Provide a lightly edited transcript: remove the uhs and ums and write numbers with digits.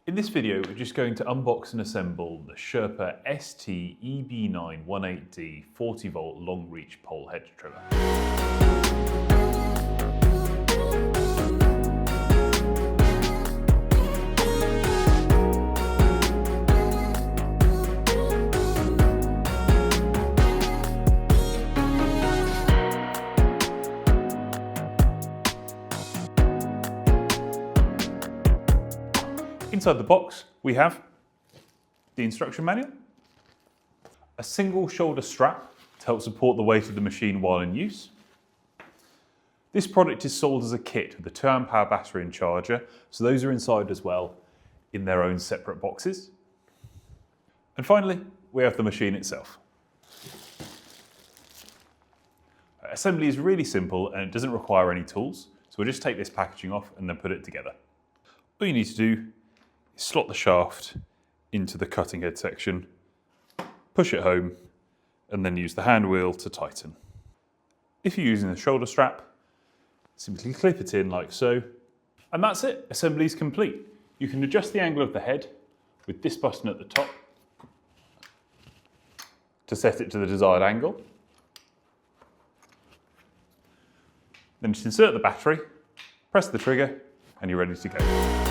In this video, we're just going to unbox and assemble the Sherpa ST-EB918D 40-volt long reach pole hedge trimmer. Inside the box, we have the instruction manual, a single shoulder strap to help support the weight of the machine while in use. This product is sold as a kit with a 2 amp hour battery and charger, so those are inside as well in their own separate boxes. And finally, we have the machine itself. Assembly is really simple and it doesn't require any tools, so we'll just take this packaging off and then put it together. All you need to do is slot the shaft into the cutting head section, push it home, and then use the hand wheel to tighten. If you're using the shoulder strap, simply clip it in like so, and that's it. Assembly is complete. You can adjust the angle of the head with this button at the top to set it to the desired angle. Then just insert the battery, press the trigger, and you're ready to go.